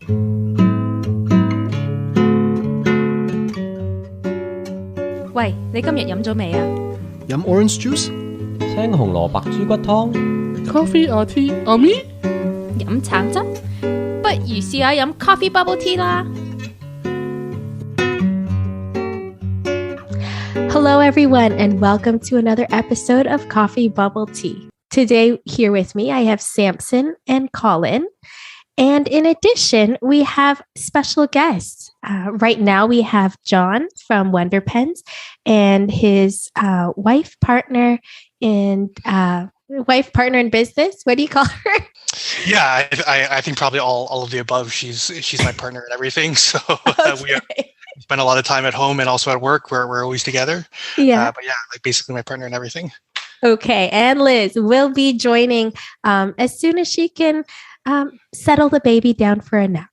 喂，你今日飲咗未啊？飲 orange juice？ 青紅蘿蔔豬骨湯？ Coffee or tea or me？ 飲橙汁？不如試下飲 Coffee Bubble Tea 啦。Hello, everyone, and welcome to another episode of Coffee Bubble Tea. Today, here with me, I have Samson and Colin. And in addition, we have special guests. Right now, we have John from Wonder Pens and his wife partner in business. What do you call her? Yeah, I think probably all of the above. She's my partner in everything. So we spend a lot of time at home and also at work where we're always together. Yeah. But yeah, like basically my partner in everything. Okay. And Liz will be joining as soon as she can settle the baby down for a nap.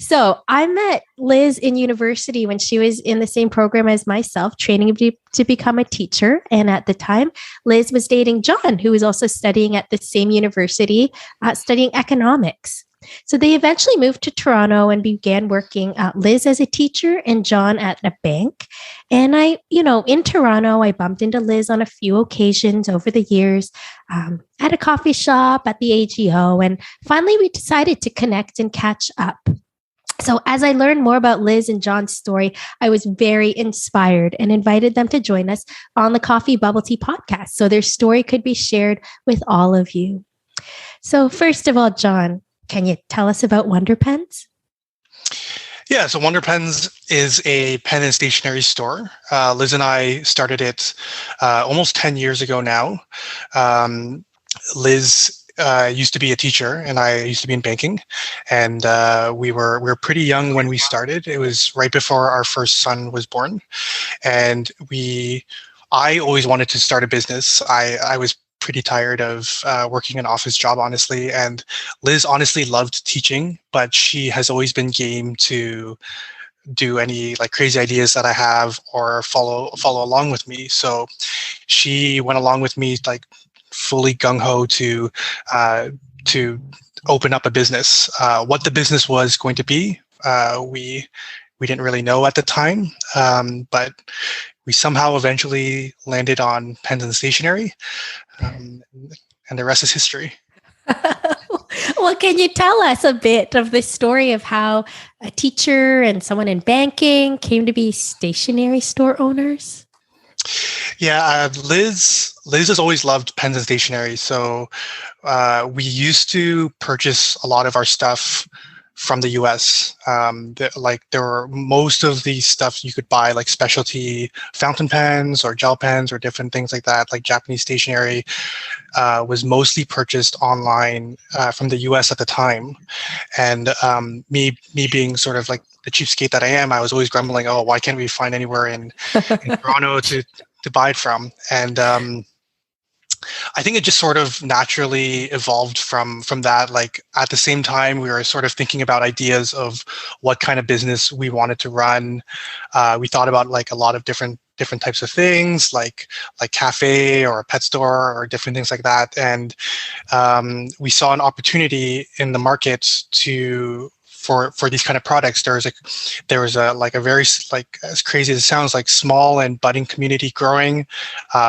So I met Liz in university when she was in the same program as myself, training to become a teacher. And at the time, Liz was dating John, who was also studying at the same university, studying economics. So they eventually moved to Toronto and began working, Liz as a teacher and John at a bank. And in Toronto, I bumped into Liz on a few occasions over the years, at a coffee shop, at the AGO. And finally, we decided to connect and catch up. So as I learned more about Liz and John's story, I was very inspired and invited them to join us on the Coffee Bubble Tea podcast so their story could be shared with all of you. So first of all, John, can you tell us about Wonder Pens? Yeah, so Wonder Pens is a pen and stationery store. Liz and I started it almost 10 years ago now. Liz used to be a teacher and I used to be in banking, and we were pretty young when we started. It was right before our first son was born, and I always wanted to start a business. I was pretty tired of working an office job, honestly, and Liz honestly loved teaching, but she has always been game to do any like crazy ideas that I have or follow along with me. So she went along with me like fully gung-ho to open up a business. What the business was going to be, we didn't really know at the time, but we somehow eventually landed on pens and stationery, and the rest is history. Well, can you tell us a bit of the story of how a teacher and someone in banking came to be stationery store owners? Yeah, Liz has always loved pens and stationery. So we used to purchase a lot of our stuff from the US. There were most of the stuff you could buy, like specialty fountain pens or gel pens or different things like that, like Japanese stationery, was mostly purchased online from the US at the time. And me being sort of like the cheapskate that I am, I was always grumbling, oh, why can't we find anywhere in Toronto to buy it from? And I think it just sort of naturally evolved from that. Like at the same time, we were sort of thinking about ideas of what kind of business we wanted to run. We thought about like a lot of different types of things, like cafe or a pet store or different things like that. And we saw an opportunity in the market for these kind of products. There was a very, like, as crazy as it sounds, like small and budding community growing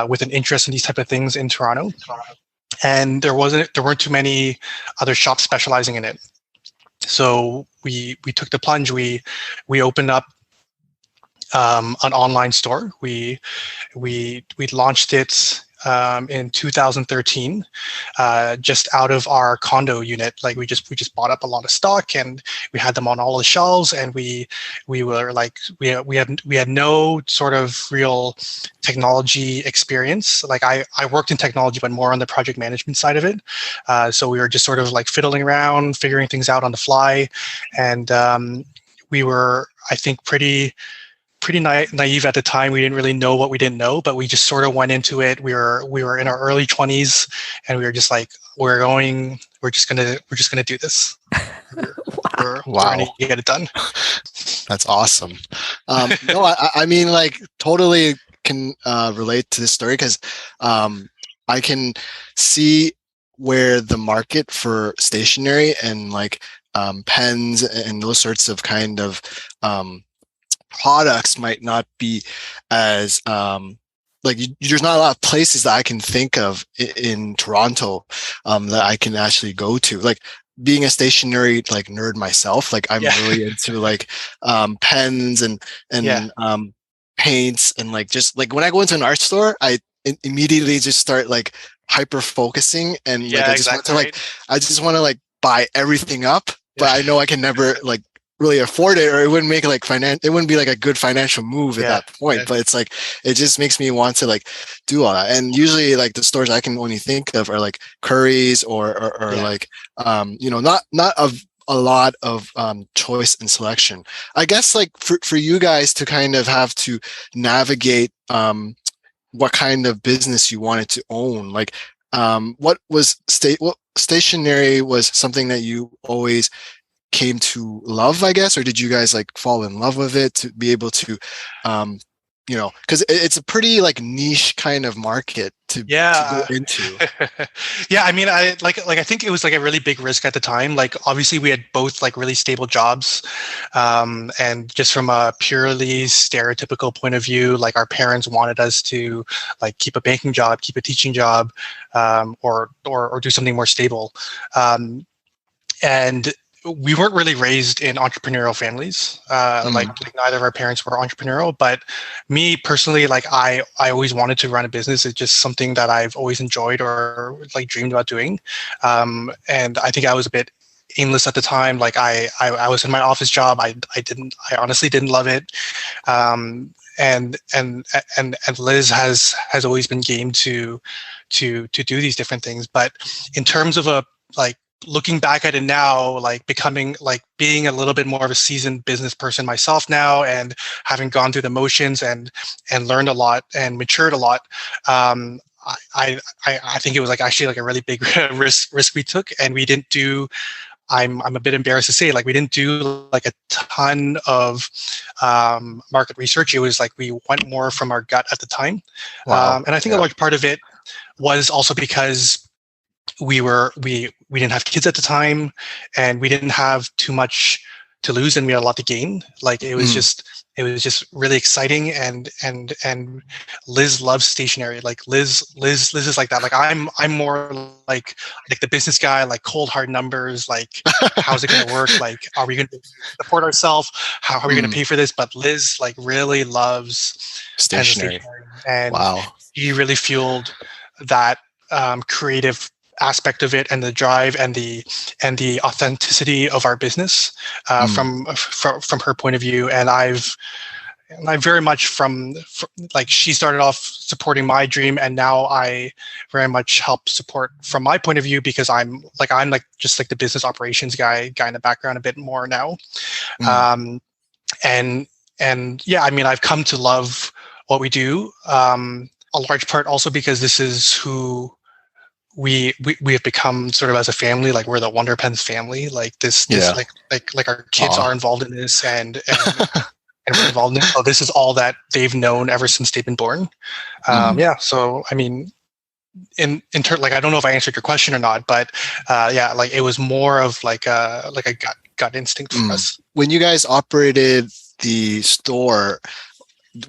with an interest in these type of things in Toronto, and there weren't too many other shops specializing in it. So we took the plunge. We opened up an online store. We launched it in 2013, just out of our condo unit. Like we just bought up a lot of stock and we had them on all the shelves, and we were like, we had no sort of real technology experience. Like I worked in technology, but more on the project management side of it. So we were just sort of like fiddling around, figuring things out on the fly. And we were, I think, pretty naive at the time. We didn't really know what we didn't know, but we just sort of went into it. We were in our early 20s, and we were just like, we're just gonna do this. We're gonna get it done. That's awesome. No, I mean, like, totally can relate to this story, because I can see where the market for stationery and like pens and those sorts of kind of products might not be as there's not a lot of places that I can think of in Toronto that I can actually go to. Like being a stationery like nerd myself, like I'm really into like pens and paints, and like just like when I go into an art store, I immediately just start like hyper focusing, and like I just want to like buy everything up, but I know I can never like really afford it, or it wouldn't make like it wouldn't be like a good financial move at that point. But it's like it just makes me want to like do all that. And usually like the stores I can only think of are like Curry's or like not of a lot of choice and selection. I guess like for you guys to kind of have to navigate what kind of business you wanted to own, like what stationery was something that you always came to love, I guess, or did you guys like fall in love with it to be able to because it's a pretty like niche kind of market to go into. I mean, I think it was like a really big risk at the time. Like obviously we had both like really stable jobs, and just from a purely stereotypical point of view, like our parents wanted us to like keep a banking job, keep a teaching job, or do something more stable, and we weren't really raised in entrepreneurial families. Like neither of our parents were entrepreneurial, but me personally, like I always wanted to run a business. It's just something that I've always enjoyed or like dreamed about doing. And I think I was a bit aimless at the time. Like I was in my office job. I honestly didn't love it. And Liz has always been game to do these different things. But in terms of looking back at it now, like being a little bit more of a seasoned business person myself now, and having gone through the motions and learned a lot and matured a lot, I think it was like actually like a really big risk we took, and we didn't do. I'm a bit embarrassed to say, like we didn't do like a ton of market research. It was like we went more from our gut at the time. Wow. And I think a large part of it was also because we didn't have kids at the time, and we didn't have too much to lose, and we had a lot to gain. Like it was just really exciting, and Liz loves stationery. Like Liz is like that. Like I'm more like the business guy, like cold hard numbers, like how's it going to work? Like are we going to support ourselves? How are we going to pay for this? But Liz like really loves stationery. And he really fueled that creative aspect of it, and the drive and the authenticity of our business from her point of view. And I very much from like she started off supporting my dream, and now I very much help support from my point of view, because I'm just like the business operations guy in the background a bit more now. And yeah, I mean, I've come to love what we do, a large part also because this is who we have become sort of as a family. Like we're the Wonder Pens family. Like this like our kids are involved in this, and we're involved in it. So this is all that they've known ever since they've been born. So I mean, in turn, like I don't know if I answered your question or not, but like it was more of like a gut instinct for us. When you guys operated the store,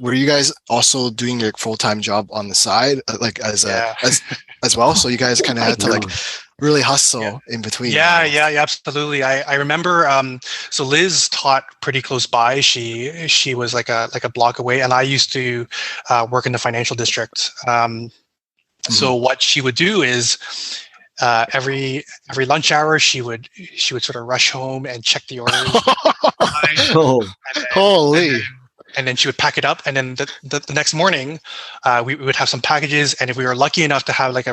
were you guys also doing your full-time job on the side, like as well? So you guys kind of had to like really hustle in between. Yeah, absolutely. I remember. So Liz taught pretty close by. She was like a block away, and I used to work in the financial district. So what she would do is every lunch hour she would sort of rush home and check the orders. Holy. And then she would pack it up, and then the next morning, we would have some packages. And if we were lucky enough to have like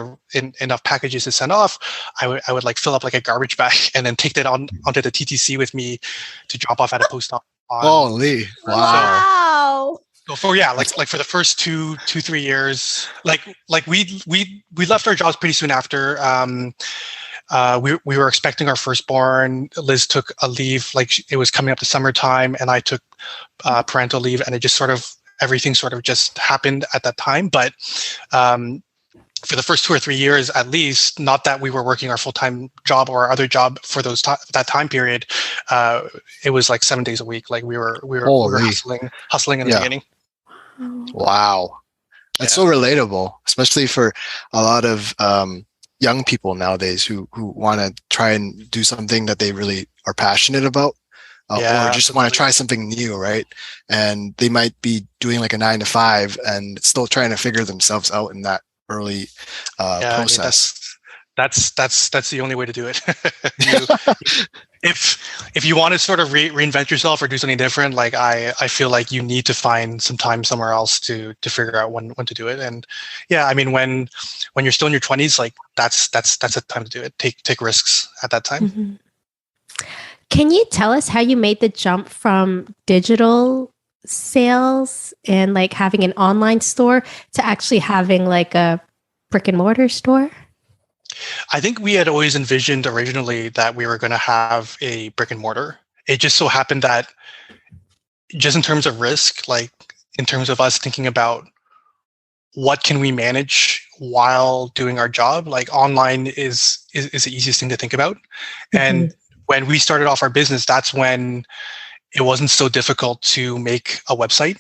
enough packages to send off, I would like fill up like a garbage bag and then take that onto the TTC with me to drop off at a post office. Holy! Wow! So for for the first 2-3 years, like we left our jobs pretty soon after. We were expecting our firstborn. Liz took a leave, like it was coming up to summertime, and I took parental leave, and it just everything sort of just happened at that time. But for the first 2 or 3 years, at least, not that we were working our full-time job or our other job for that time period, it was like 7 days a week. Like we were hustling in the beginning. Wow. That's so relatable, especially for a lot of young people nowadays who want to try and do something that they really are passionate about, or just want to try something new, right? And they might be doing like a 9 to 5 and still trying to figure themselves out in that early process. That's the only way to do it. If you want to sort of reinvent yourself or do something different, like I feel like you need to find some time somewhere else to figure out when to do it. And yeah, I mean, when you're still in your 20s, like that's the time to do it. Take risks at that time. Mm-hmm. Can you tell us how you made the jump from digital sales and like having an online store to actually having like a brick and mortar store? I think we had always envisioned originally that we were going to have a brick and mortar. It just so happened that just in terms of risk, like in terms of us thinking about what can we manage while doing our job, like online is the easiest thing to think about. Mm-hmm. And when we started off our business, that's when it wasn't so difficult to make a website.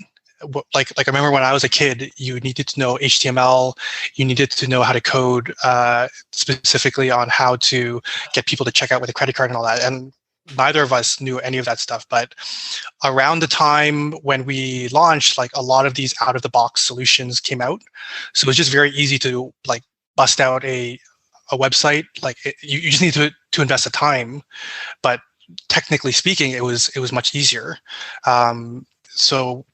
Like I remember when I was a kid, you needed to know HTML, you needed to know how to code specifically on how to get people to check out with a credit card and all that. And neither of us knew any of that stuff. But around the time when we launched, like a lot of these out of the box solutions came out. So it was just very easy to like bust out a website. Like you just need to invest the time, but technically speaking, it was much easier. So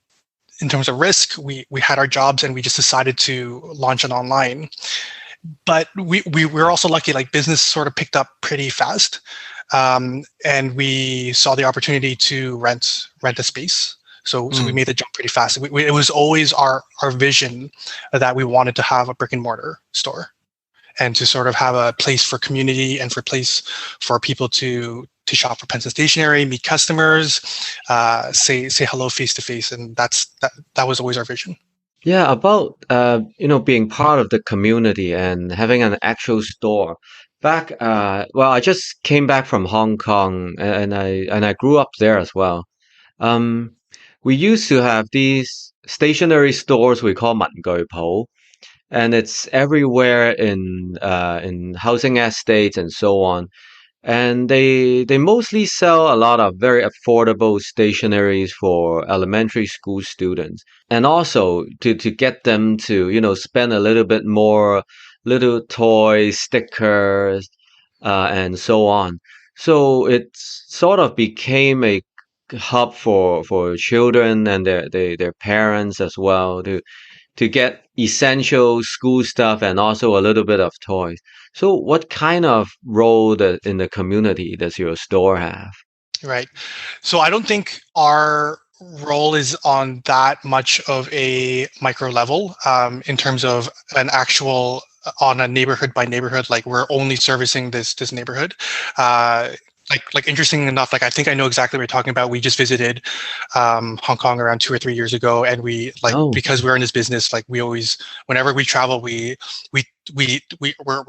in terms of risk, we had our jobs and we just decided to launch it online. But we were also lucky, like business sort of picked up pretty fast. And we saw the opportunity to rent a space. So we made the jump pretty fast. It was always our vision that we wanted to have a brick and mortar store and to sort of have a place for community and for place for people to shop for pens and stationery, meet customers, say hello face to face, and that was always our vision. Yeah, about being part of the community and having an actual store. Back, I just came back from Hong Kong, and I grew up there as well. We used to have these stationery stores we call 文具舖, and it's everywhere in housing estates and so on. And they mostly sell a lot of very affordable stationeries for elementary school students, and also to get them to spend a little bit more, little toys, stickers, and so on. So it sort of became a hub for children and their parents as well to get essential school stuff and also a little bit of toys. So what kind of role in the community does your store have? Right. So I don't think our role is on that much of a micro level in terms of an actual on a neighborhood by neighborhood, like we're only servicing this neighborhood. Like interesting enough, like I think I know exactly what you're talking about. We just visited Hong Kong around 2 or 3 years ago, and we because we're in this business, like we always, whenever we travel, we're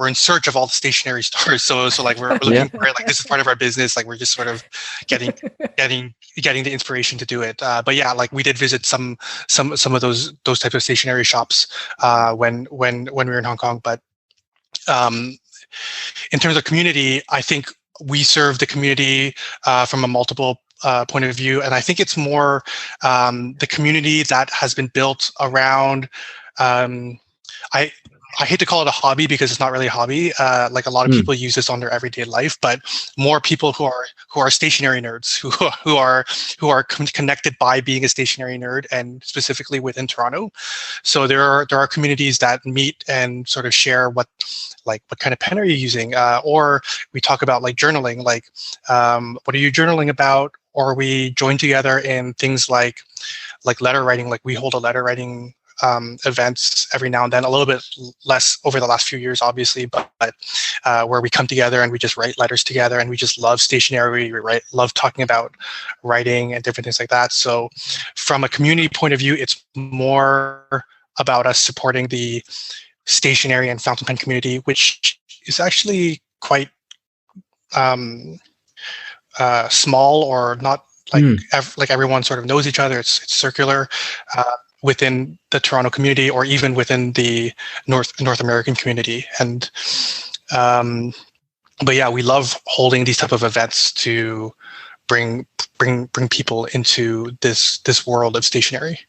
in search of all the stationery stores. So like we're looking for it. Like this is part of our business. Like we're just sort of getting the inspiration to do it. But yeah, like we did visit some of those types of stationery shops when we were in Hong Kong. But in terms of community, I think we serve the community from a multiple point of view. And I think it's more the community that has been built around, I hate to call it a hobby because it's not really a hobby. Like a lot of people use this on their everyday life, but more people who are stationary nerds, who are connected by being a stationary nerd, and specifically within Toronto. So there are communities that meet and sort of share what kind of pen are you using, or we talk about like journaling, like what are you journaling about, or we join together in things like letter writing. Like we hold a letter writing events every now and then, a little bit less over the last few years, obviously, but where we come together and we just write letters together, and we just love stationery. We love talking about writing and different things like that. So from a community point of view, it's more about us supporting the stationery and fountain pen community, which is actually quite small, or not like everyone sort of knows each other. It's circular within the Toronto community, or even within the North American community. And but yeah, we love holding these type of events to bring people into this world of stationery.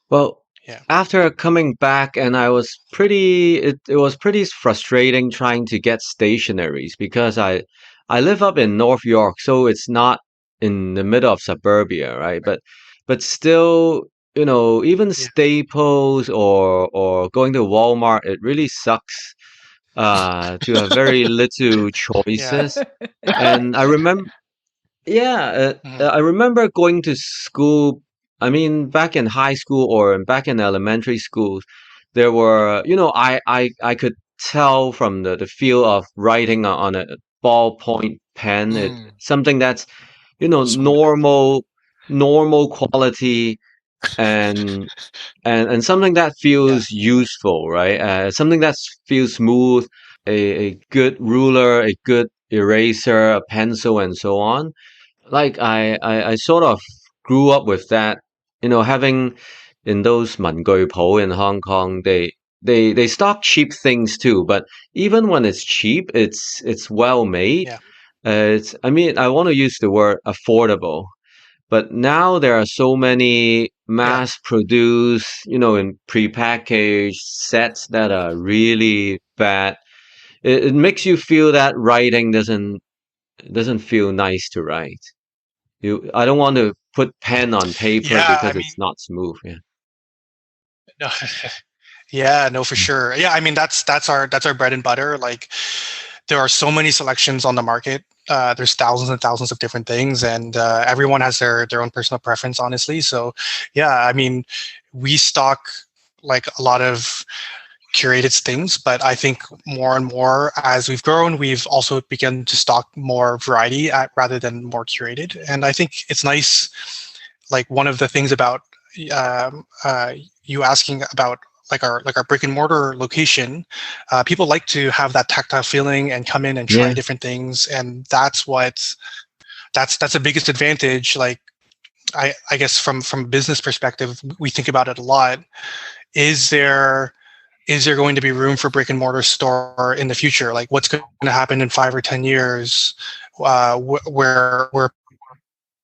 Well, after coming back, and it was pretty frustrating trying to get stationaries, because I live up in North York, so it's not in the middle of suburbia, right? But still, even Staples or going to Walmart, it really sucks to have very little choices. And I remember, I remember going to school. I mean, back in high school or back in elementary school, there were, I could tell from the feel of writing on a ballpoint pen, something that's, normal quality, and something that feels useful, right? Something that feels smooth, a good ruler, a good eraser, a pencil, and so on. Like I sort of grew up with that, having in those 文具鋪 in Hong Kong, they stock cheap things too, but even when it's cheap, it's well made. I mean, I want to use the word affordable, but now there are so many mass produced, in prepackaged sets that are really bad. It makes you feel that writing doesn't feel nice to write. I don't want to put pen on paper because it's not smooth. No, for sure. Yeah, I mean that's our bread and butter. Like, there are so many selections on the market. There's thousands and thousands of different things, and everyone has their own personal preference, honestly. So yeah, I mean, we stock like a lot of curated things, but I think more and more as we've grown, we've also begun to stock more variety rather than more curated. And I think it's nice. Like, one of the things about you asking about like our brick and mortar location, people like to have that tactile feeling and come in and try different things, and that's the biggest advantage. Like, I guess from a business perspective, we think about it a lot. Is there going to be room for brick and mortar store in the future? Like, what's going to happen in 5 or 10 years, where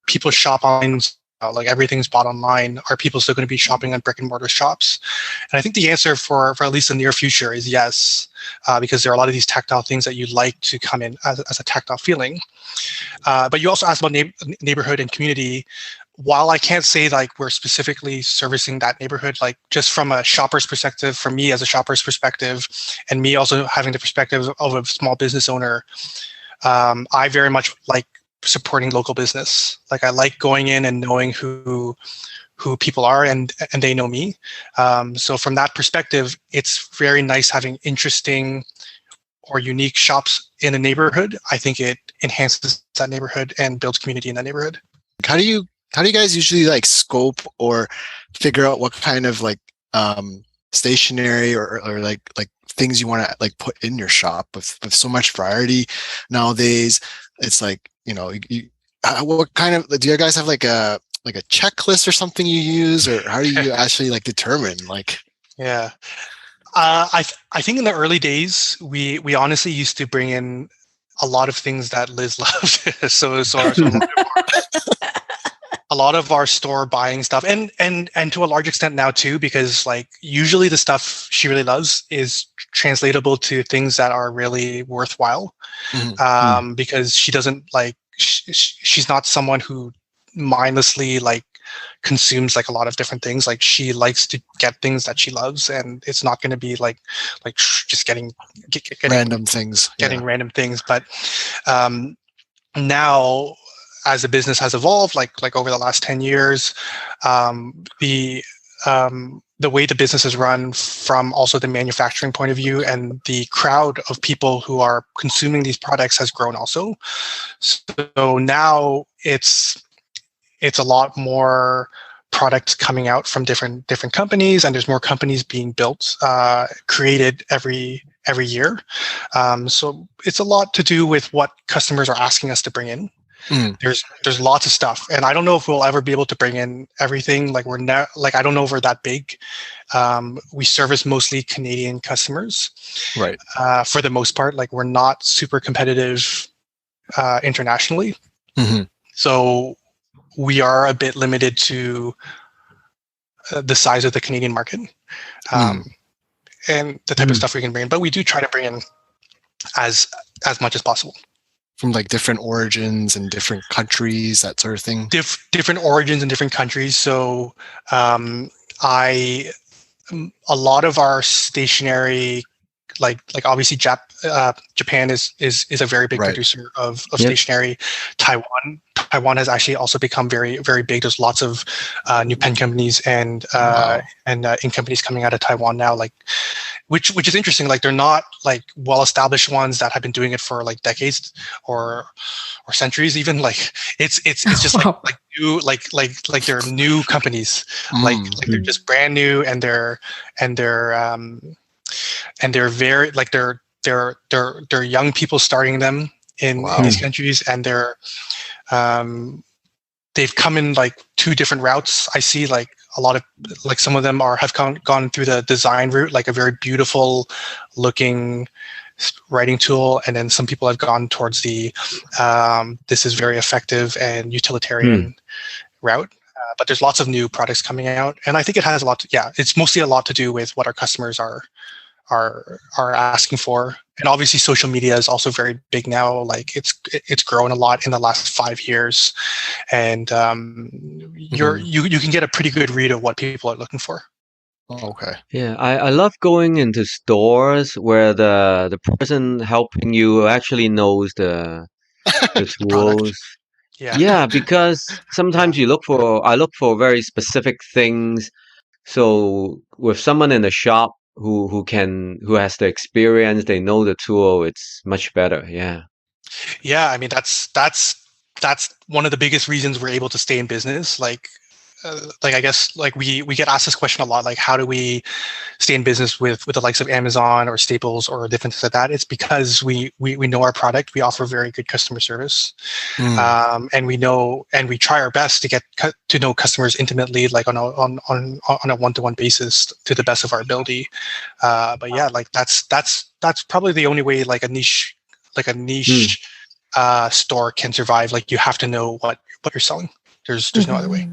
people shop online? Like, everything's bought online. Are people still going to be shopping on brick and mortar shops? And I think the answer for at least the near future is yes, because there are a lot of these tactile things that you'd like to come in as a tactile feeling. But you also asked about neighborhood and community. While I can't say like we're specifically servicing that neighborhood, like just from a shopper's perspective, for me as a shopper's perspective, and me also having the perspective of a small business owner, I very much like supporting local business. Like, I like going in and knowing who people are, and they know me. So from that perspective, it's very nice having interesting or unique shops in a neighborhood. I think it enhances that neighborhood and builds community in that neighborhood. How do you guys usually like scope or figure out what kind of like stationery or like things you want to like put in your shop with so much variety nowadays? It's like, what kind of, do you guys have like a checklist or something you use, or how do you actually like determine like? Yeah. I think in the early days, we honestly used to bring in a lot of things that Liz loved. so a lot of our store buying stuff, and to a large extent now too, because like usually the stuff she really loves is translatable to things that are really worthwhile. Because she doesn't like, she's not someone who mindlessly like consumes like a lot of different things. Like, she likes to get things that she loves, and it's not going to be like just getting random things. Random things. But now, as the business has evolved, like over the last 10 years, the way the business is run from also the manufacturing point of view, and the crowd of people who are consuming these products has grown also. So now it's a lot more products coming out from different companies, and there's more companies being built, created every year. So it's a lot to do with what customers are asking us to bring in. There's lots of stuff, and I don't know if we'll ever be able to bring in everything. Like I don't know if we're that big. We service mostly Canadian customers, right? For the most part, like we're not super competitive internationally. So we are a bit limited to the size of the Canadian market, and the type of stuff we can bring in. But we do try to bring in as much as possible. From like different origins and different countries, that sort of thing. Different origins in different countries. So a lot of our stationery, like obviously Japan is a very big producer of stationery. Taiwan has actually also become very, very big. There's lots of new pen companies and ink companies coming out of Taiwan now, like which is interesting. Like they're not like well-established ones that have been doing it for like decades or centuries even. Like it's just like new like they're new companies. Like they're just brand new, and they're very like they're young people starting them in these countries, and they've come in like two different routes. I see like a lot of like some of them have gone through the design route, like a very beautiful looking writing tool, and then some people have gone towards the this is very effective and utilitarian route. But there's lots of new products coming out, and I think it has a lot. It's mostly a lot to do with what our customers are asking for. And obviously social media is also very big now. Like it's grown a lot in the last 5 years, and you can get a pretty good read of what people are looking for. Okay. Yeah, I love going into stores where the person helping you actually knows the tools. Yeah, because sometimes I look for very specific things. So with someone in the shop who has the experience, they know the tool, it's much better. Yeah, I mean that's one of the biggest reasons we're able to stay in business. Like I guess like we get asked this question a lot, like how do we stay in business with the likes of Amazon or Staples or different things like that? It's because we know our product, we offer very good customer service, and we try our best to get to know customers intimately, like on a one-to-one basis to the best of our ability. But yeah, like that's probably the only way like a niche store can survive. Like you have to know what you're selling. There's no other way.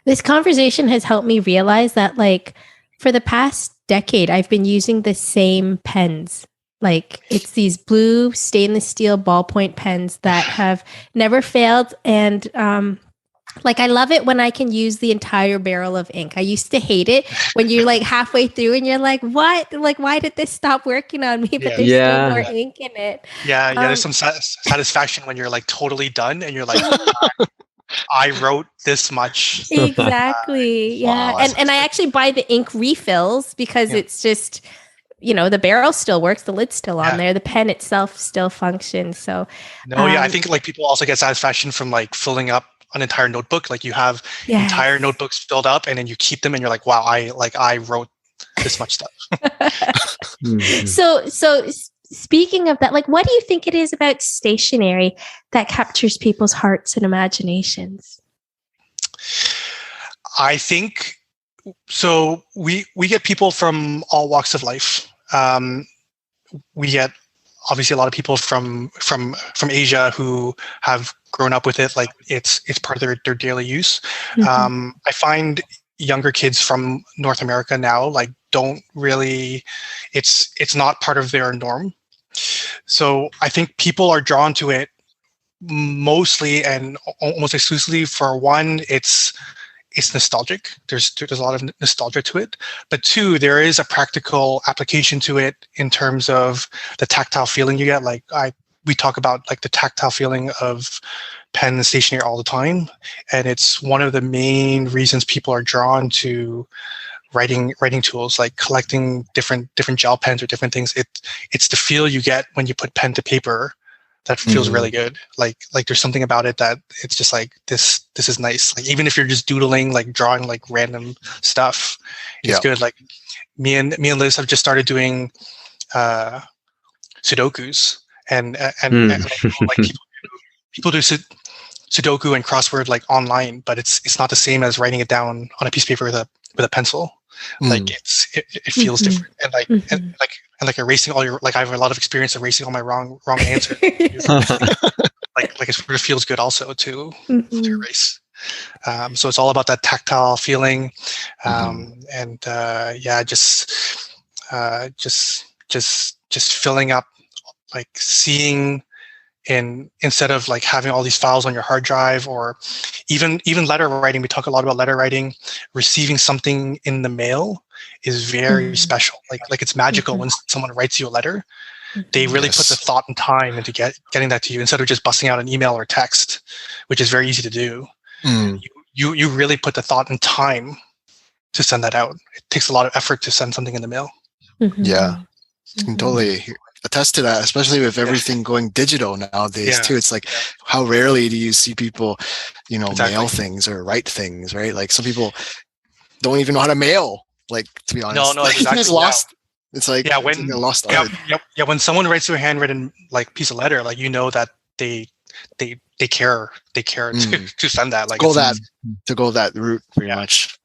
This conversation has helped me realize that, like, for the past decade, I've been using the same pens. Like, it's these blue stainless steel ballpoint pens that have never failed. And, like, I love it when I can use the entire barrel of ink. I used to hate it when you're like halfway through and you're like, what? Like, why did this stop working on me? But there's still more ink in it. Yeah. There's some satisfaction when you're like totally done and you're like, I wrote this much. Exactly. Yeah. Wow, and I actually buy the ink refills because it's just, the barrel still works, the lid's still on there, the pen itself still functions. So I think like people also get satisfaction from like filling up an entire notebook. Like you have entire notebooks filled up, and then you keep them and you're like, wow, I wrote this much stuff. So speaking of that, like, what do you think it is about stationery that captures people's hearts and imaginations? I think so. We get people from all walks of life. We get obviously a lot of people from Asia who have grown up with it. Like it's part of their daily use. I find younger kids from North America now like don't really. It's not part of their norm. So I think people are drawn to it mostly and almost exclusively for one, it's nostalgic. There's a lot of nostalgia to it, but two, there is a practical application to it in terms of the tactile feeling you get. Like we talk about like the tactile feeling of pen and stationery all the time, and it's one of the main reasons people are drawn to writing tools, like collecting different gel pens or different things. It's the feel you get when you put pen to paper that feels really good. Like there's something about it that it's just like this is nice. Like even if you're just doodling, like drawing like random stuff, it's good. Like me and Liz have just started doing Sudokus and like people do Sudoku and crossword like online, but it's not the same as writing it down on a piece of paper with a pencil. Like it feels different, and like erasing all your, like I have a lot of experience erasing all my wrong answers. like it sort of feels good also to erase. So it's all about that tactile feeling, and just filling up, like seeing instead of like having all these files on your hard drive, or even letter writing. We talk a lot about letter writing. Receiving something in the mail is very special. Like it's magical when someone writes you a letter. They really put the thought and time into getting that to you, instead of just busting out an email or text, which is very easy to do. You really put the thought and time to send that out. It takes a lot of effort to send something in the mail. Yeah, I can totally attest to that, especially with everything going digital nowadays too. It's like, how rarely do you see people, mail things or write things, right? Like some people don't even know how to mail, like, to be honest. No, exactly. It's lost. It's like, when a lost art. When someone writes you a handwritten like piece of letter, like, that they care to send that, like to go that route pretty much.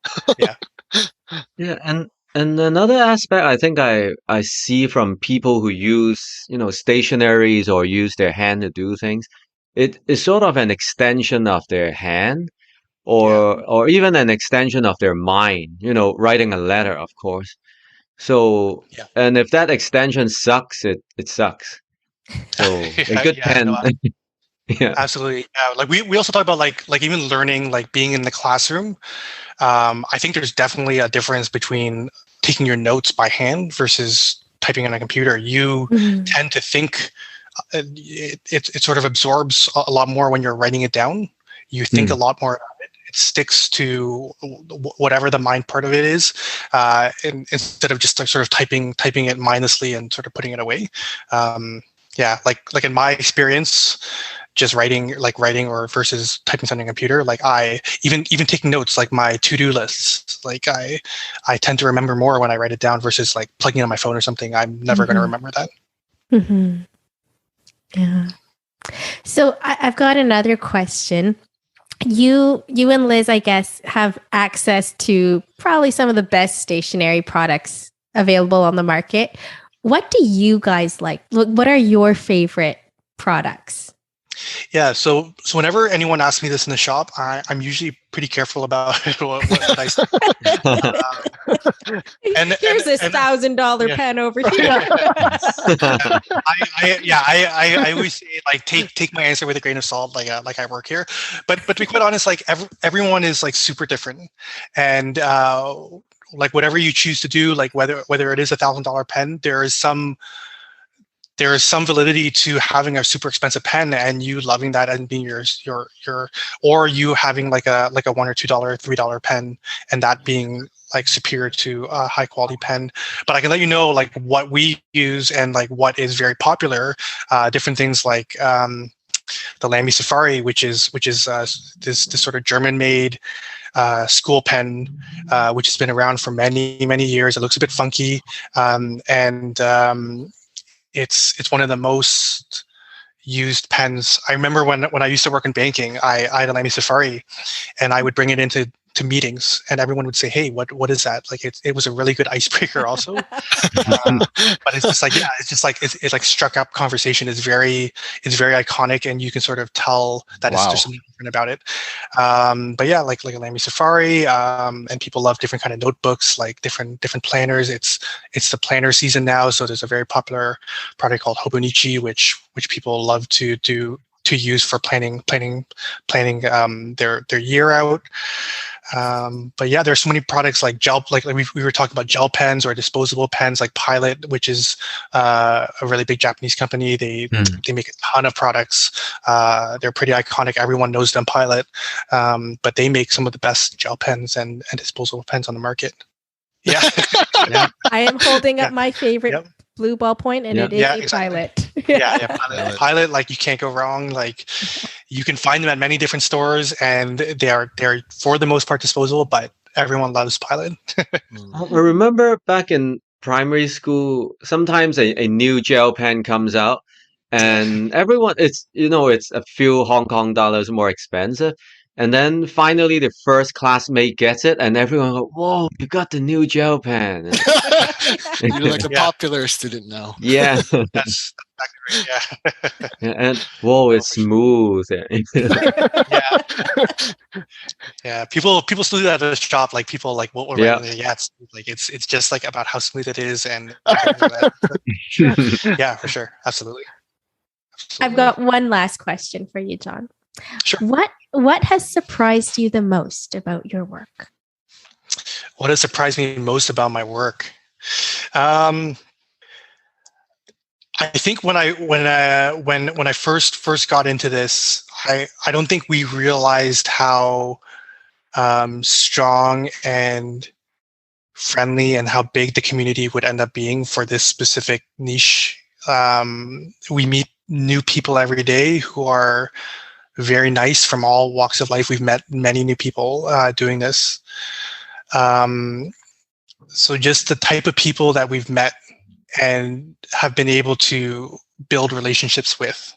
And another aspect I think I see from people who use, stationaries or use their hand to do things, it is sort of an extension of their hand, or even an extension of their mind, writing a letter, of course. So, and if that extension sucks, it sucks. So a good pen. Absolutely. Like we also talk about like even learning, like being in the classroom. I think there's definitely a difference between taking your notes by hand versus typing on a computer. You tend to think, it sort of absorbs a lot more when you're writing it down. You think a lot more about it. It sticks to whatever the mind part of it is, instead of just like sort of typing it mindlessly and sort of putting it away. Like in my experience, just writing or versus typing something on a computer, like I even taking notes, like my to-do lists, like I tend to remember more when I write it down versus like plugging it on my phone or something. I'm never going to remember that. Yeah. So I've got another question. You and Liz, I guess, have access to probably some of the best stationery products available on the market. What do you guys like? What are your favorite products? Yeah, so whenever anyone asks me this in the shop, I'm usually pretty careful about what I say. Here's this $1,000 pen over here. I always say, like, take my answer with a grain of salt, like I work here. But to be quite honest, like everyone is like super different, and like whatever you choose to do, like whether it is $1,000 pen, there is some validity to having a super expensive pen and you loving that and being your or you having like a $1 or $2, $3 pen and that being like superior to a high quality pen. But I can let you know like what we use and like what is very popular. Different things like the Lamy Safari, which is this sort of German made school pen, which has been around for many years. It looks a bit funky, and it's one of the most used pens. I remember when I used to work in banking, I had a Lamy Safari, and I would bring it into meetings, and everyone would say, "Hey, what is that?" Like it was a really good icebreaker, also. But it's just like it like struck up conversation. It's very iconic, and you can sort of tell that there's something different about it. But yeah, like a Lamy Safari, and people love different kind of notebooks, like different planners. It's the planner season now, so there's a very popular product called Hobonichi, which people love to use for planning their year out. But yeah, there's so many products like gel, like we were talking about gel pens or disposable pens, like Pilot, which is a really big Japanese company. They make a ton of products. They're pretty iconic. Everyone knows them, Pilot. But they make some of the best gel pens and disposable pens on the market. Yeah. I am holding up my favorite blue ballpoint, and it is a Pilot. Pilot, like you can't go wrong. Like you can find them at many different stores, and they're for the most part disposable, but everyone loves Pilot. I remember back in primary school, sometimes a new gel pen comes out, and everyone, it's a few Hong Kong dollars more expensive. And then finally the first classmate gets it, and everyone goes, "Whoa, you got the new gel pen." You're like a popular student now. Yeah. That's exactly right. Yeah. And whoa, it's smooth. Yeah. People still do that at the shop. Like people like what we're wearing. Yeah, it's like it's just like about how smooth it is, and yeah, for sure, absolutely. I've got one last question for you, John. Sure. What has surprised you the most about your work? What has surprised me most about my work? I think when I first got into this, I don't think we realized how strong and friendly and how big the community would end up being for this specific niche. We meet new people every day who are very nice from all walks of life. We've met many new people doing this. So just the type of people that we've met and have been able to build relationships with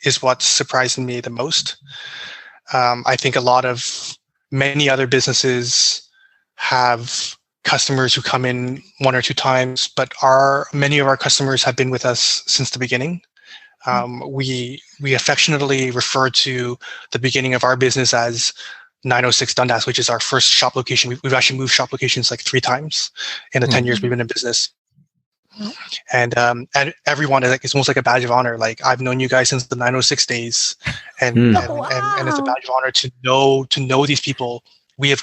is what's surprising me the most. I think many other businesses have customers who come in one or two times, but many of our customers have been with us since the beginning. We affectionately refer to the beginning of our business as 906 Dundas, which is our first shop location. We've actually moved shop locations like 3 times in the 10 years we've been in business. And everyone, it's almost like a badge of honor. Like, I've known you guys since the 906 days, and it's a badge of honor to know these people. We have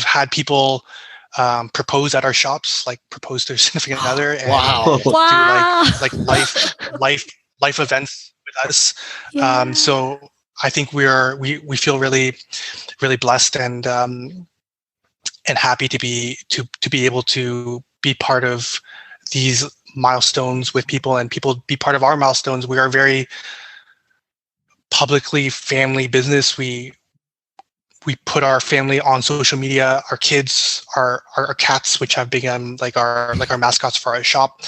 had people propose at our shops, like propose to their significant other, and do life events with us. So I think we feel really, really blessed and happy to be able to be part of these milestones with people, and people be part of our milestones. We are a very publicly family business. We put our family on social media. Our kids, our cats, which have become like our mascots for our shop.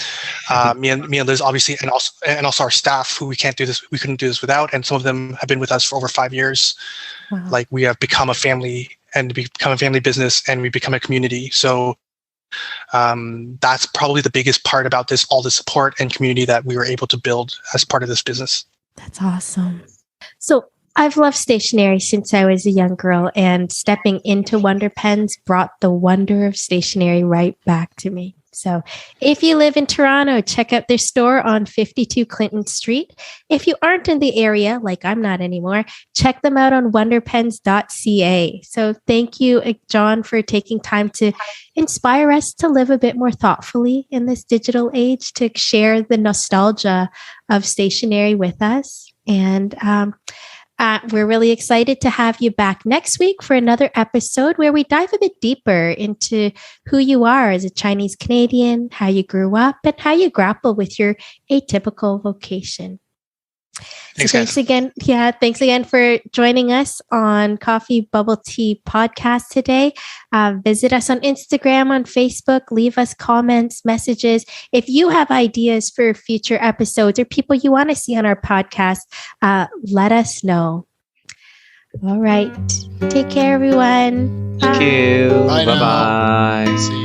Me and Liz, obviously, and also our staff, who we couldn't do this without. And some of them have been with us for over 5 years. Wow. Like, we have become a family, and become a family business, and we become a community. So that's probably the biggest part about this, all the support and community that we were able to build as part of this business. That's awesome. So I've loved stationery since I was a young girl, and stepping into Wonder Pens brought the wonder of stationery right back to me. So if you live in Toronto, check out their store on 52 Clinton Street. If you aren't in the area, like I'm not anymore, check them out on wonderpens.ca. So thank you, John, for taking time to inspire us to live a bit more thoughtfully in this digital age, to share the nostalgia of stationery with us. And we're really excited to have you back next week for another episode where we dive a bit deeper into who you are as a Chinese Canadian, how you grew up, and how you grapple with your atypical vocation. Thanks again. Yeah, thanks again for joining us on Coffee Bubble Tea Podcast today. Visit us on Instagram, on Facebook. Leave us comments, messages. If you have ideas for future episodes or people you want to see on our podcast, let us know. All right. Take care, everyone. Thank you. Bye. Bye-bye. See you.